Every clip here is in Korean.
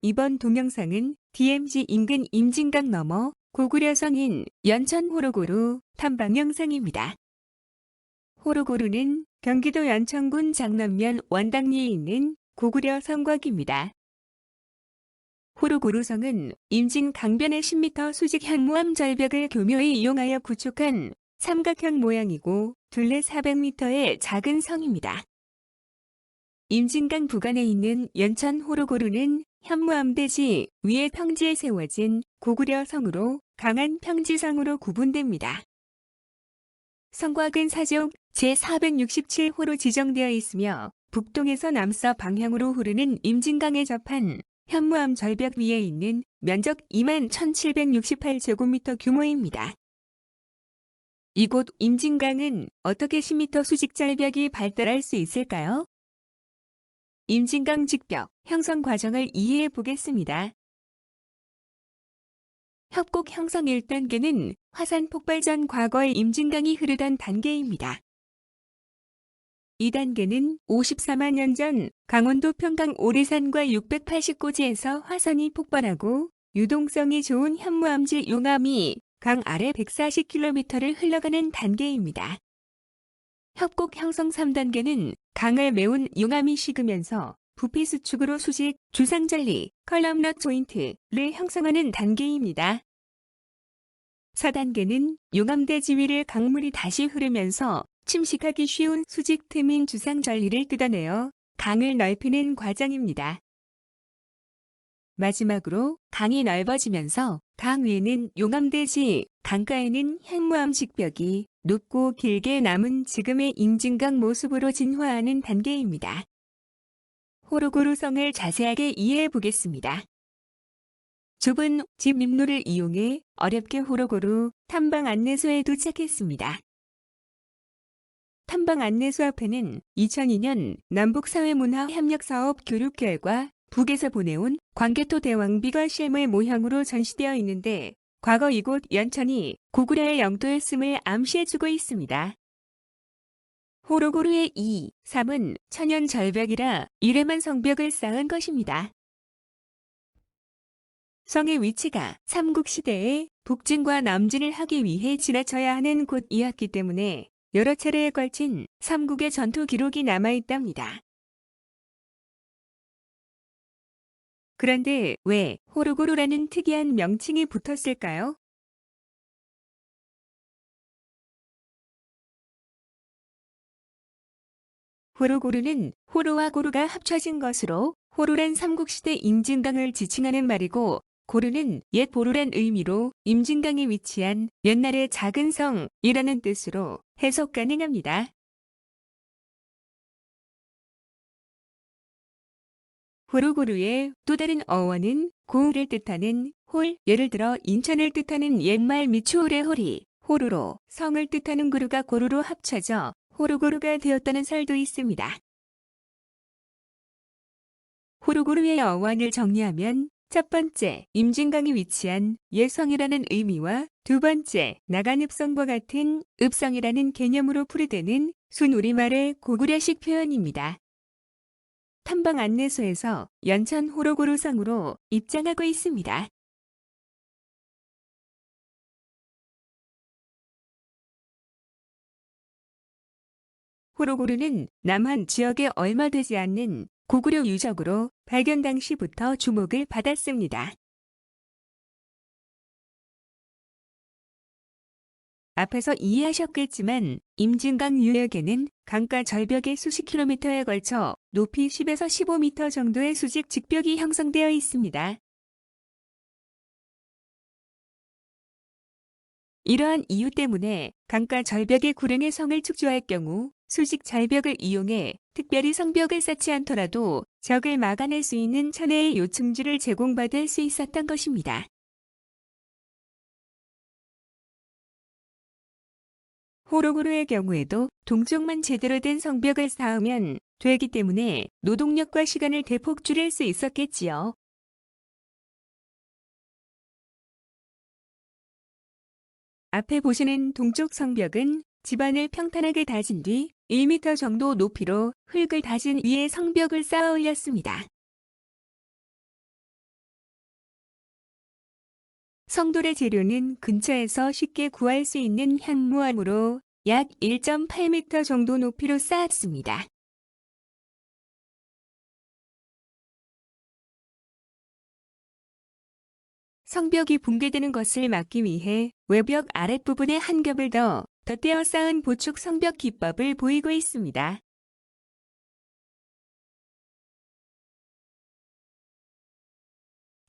이번 동영상은 DMZ 인근 임진강 너머 고구려성인 연천 호로고루 탐방 영상입니다. 호로고루는 경기도 연천군 장남면 원당리에 있는 고구려 성곽입니다. 호로고루성은 임진 강변의 10m 수직 현무암 절벽을 교묘히 이용하여 구축한 삼각형 모양이고 둘레 400m의 작은 성입니다. 임진강 부근에 있는 연천 호로고루는 현무암대지 위에 평지에 세워진 고구려 성으로 강한 평지성으로 구분됩니다. 성곽은 사족 제467호로 지정되어 있으며 북동에서 남서 방향으로 흐르는 임진강에 접한 현무암 절벽 위에 있는 면적 21,768제곱미터 규모입니다. 이곳 임진강은 어떻게 10m 수직 절벽이 발달할 수 있을까요? 임진강 직벽 형성 과정을 이해해 보겠습니다. 협곡 형성 1단계는 화산 폭발 전 과거의 임진강이 흐르던 단계입니다. 2단계는 54만 년 전 강원도 평강 오리산과 689지에서 화산이 폭발하고 유동성이 좋은 현무암질 용암이 강 아래 140km를 흘러가는 단계입니다. 협곡 형성 3단계는 강을 메운 용암이 식으면서 부피 수축으로 수직, 주상절리, 컬럼넛 조인트를 형성하는 단계입니다. 4단계는 용암대지 위를 강물이 다시 흐르면서 침식하기 쉬운 수직 틈인 주상절리를 뜯어내어 강을 넓히는 과정입니다. 마지막으로 강이 넓어지면서 강 위에는 용암대지, 강가에는 현무암 직벽이 높고 길게 남은 지금의 임진강 모습으로 진화하는 단계입니다. 호로고루성을 자세하게 이해해 보겠습니다. 좁은 집 입로를 이용해 어렵게 호로고루 탐방 안내소에 도착했습니다. 탐방 안내소 앞에는 2002년 남북사회문화협력사업 교육 결과 북에서 보내온 광개토 대왕비가 실물 모형으로 전시되어 있는데 과거 이곳 연천이 고구려의 영토였음을 암시해주고 있습니다. 호로고루의 2, 3은 천연 절벽이라 이래만 성벽을 쌓은 것입니다. 성의 위치가 삼국시대에 북진과 남진을 하기 위해 지나쳐야 하는 곳이었기 때문에 여러 차례에 걸친 삼국의 전투 기록이 남아있답니다. 그런데 왜 호로고루라는 특이한 명칭이 붙었을까요? 호로고루는 호로와 고루가 합쳐진 것으로 호루란 삼국시대 임진강을 지칭하는 말이고 고루는 옛 보루란 의미로 임진강에 위치한 옛날의 작은 성이라는 뜻으로 해석 가능합니다. 호로고루의 또 다른 어원은 고을을 뜻하는 홀, 예를 들어 인천을 뜻하는 옛말 미추홀의 홀이 호루로, 성을 뜻하는 고루가 고루로 합쳐져 호로고루가 되었다는 설도 있습니다. 호로고루의 어원을 정리하면 첫 번째, 임진강이 위치한 예성이라는 의미와 두 번째, 나간읍성과 같은 읍성이라는 개념으로 풀이되는 순우리말의 고구려식 표현입니다. 탐방 안내소에서 연천 호로고루성으로 입장하고 있습니다. 호로고루는 남한 지역에 얼마 되지 않는 고구려 유적으로 발견 당시부터 주목을 받았습니다. 앞에서 이해하셨겠지만 임진강 유역에는 강가 절벽의 수십 킬로미터에 걸쳐 높이 10에서 15m 정도의 수직 직벽이 형성되어 있습니다. 이러한 이유 때문에 강가 절벽의 구릉의 성을 축조할 경우 수직 절벽을 이용해 특별히 성벽을 쌓지 않더라도 적을 막아낼 수 있는 천혜의 요충지를 제공받을 수 있었던 것입니다. 호로고루의 경우에도 동쪽만 제대로 된 성벽을 쌓으면 되기 때문에 노동력과 시간을 대폭 줄일 수 있었겠지요. 앞에 보시는 동쪽 성벽은 지반을 평탄하게 다진 뒤 1m 정도 높이로 흙을 다진 위에 성벽을 쌓아 올렸습니다. 성돌의 재료는 근처에서 쉽게 구할 수 있는 현무암으로 약 1.8m 정도 높이로 쌓았습니다. 성벽이 붕괴되는 것을 막기 위해 외벽 아랫부분에 한 겹을 더 덧대어 쌓은 보축 성벽 기법을 보이고 있습니다.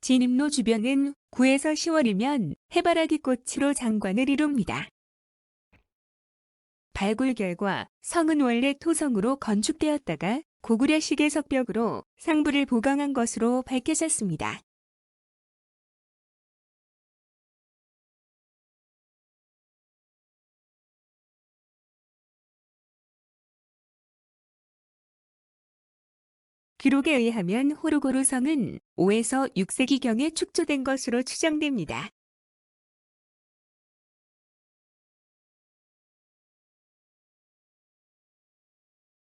진입로 주변은 9에서 10월이면 해바라기 꽃으로 장관을 이룹니다. 발굴 결과 성은 원래 토성으로 건축되었다가 고구려식의 석벽으로 상부를 보강한 것으로 밝혀졌습니다. 기록에 의하면 호르고르 성은 5에서 6세기경에 축조된 것으로 추정됩니다.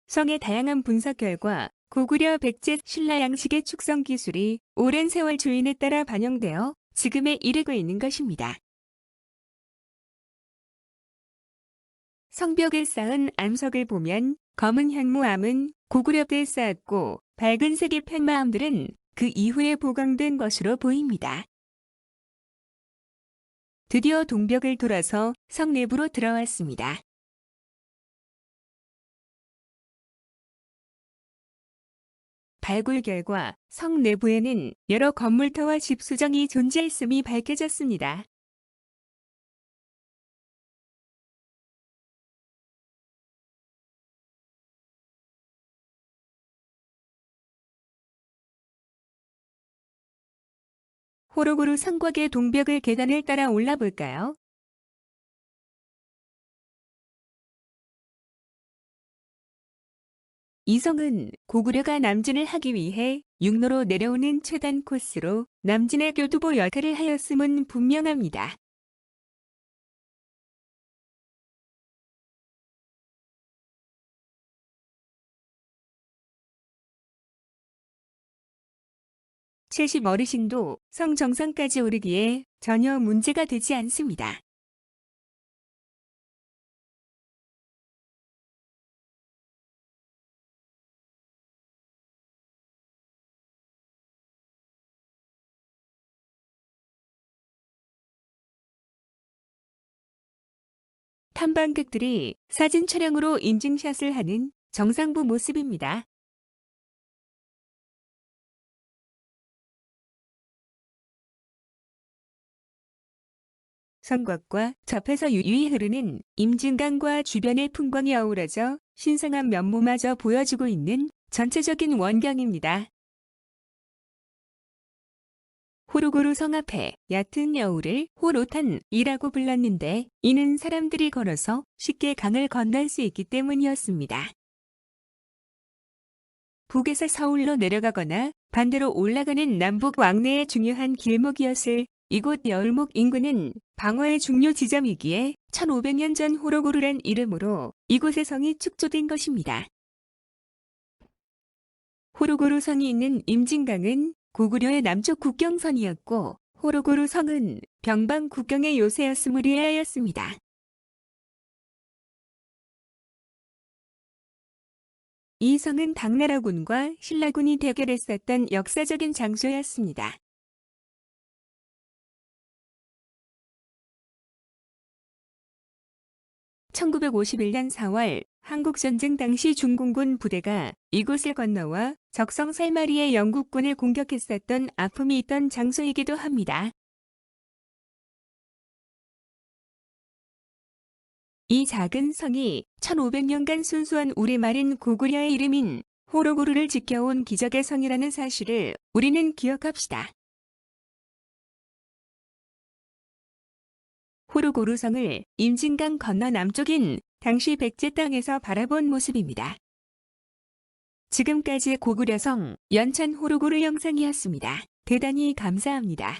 성의 다양한 분석 결과 고구려 백제 신라 양식의 축성 기술이 오랜 세월 주인에 따라 반영되어 지금에 이르고 있는 것입니다. 성벽을 쌓은 암석을 보면 검은 현무암은 고구려 때 쌓았고 밝은 색의 편마암들은 그 이후에 보강된 것으로 보입니다. 드디어 동벽을 돌아서 성 내부로 들어왔습니다. 발굴 결과 성 내부에는 여러 건물터와 집수정이 존재했음이 밝혀졌습니다. 호로고루 성곽의 동벽을 계단을 따라 올라볼까요? 이 성은 고구려가 남진을 하기 위해 육로로 내려오는 최단 코스로 남진의 교두보 역할을 하였음은 분명합니다. 칠십 어르신도 성 정상까지 오르기에 전혀 문제가 되지 않습니다. 탐방객들이 사진 촬영으로 인증샷을 하는 정상부 모습입니다. 성곽과 접해서 유유히 흐르는 임진강과 주변의 풍광이 어우러져 신성한 면모마저 보여주고 있는 전체적인 원경입니다. 호로고루 성 앞에 얕은 여우를 호로탄이라고 불렀는데 이는 사람들이 걸어서 쉽게 강을 건널 수 있기 때문이었습니다. 북에서 서울로 내려가거나 반대로 올라가는 남북 왕래의 중요한 길목이었을 이곳 여울목 인구는 방어의 중요 지점이기에 1500년 전 호로고루란 이름으로 이곳의 성이 축조된 것입니다. 호로고루 성이 있는 임진강은 고구려의 남쪽 국경선이었고 호로고루 성은 병방 국경의 요새였음을 이해하였습니다. 이 성은 당나라군과 신라군이 대결했었던 역사적인 장소였습니다. 1951년 4월 한국전쟁 당시 중공군 부대가 이곳을 건너와 적성 3마리의 영국군을 공격했었던 아픔이 있던 장소이기도 합니다. 이 작은 성이 1500년간 순수한 우리말인 고구려의 이름인 호로고루를 지켜온 기적의 성이라는 사실을 우리는 기억합시다. 호로고루성을 임진강 건너 남쪽인 당시 백제 땅에서 바라본 모습입니다. 지금까지 고구려성 연천 호로고루 영상이었습니다. 대단히 감사합니다.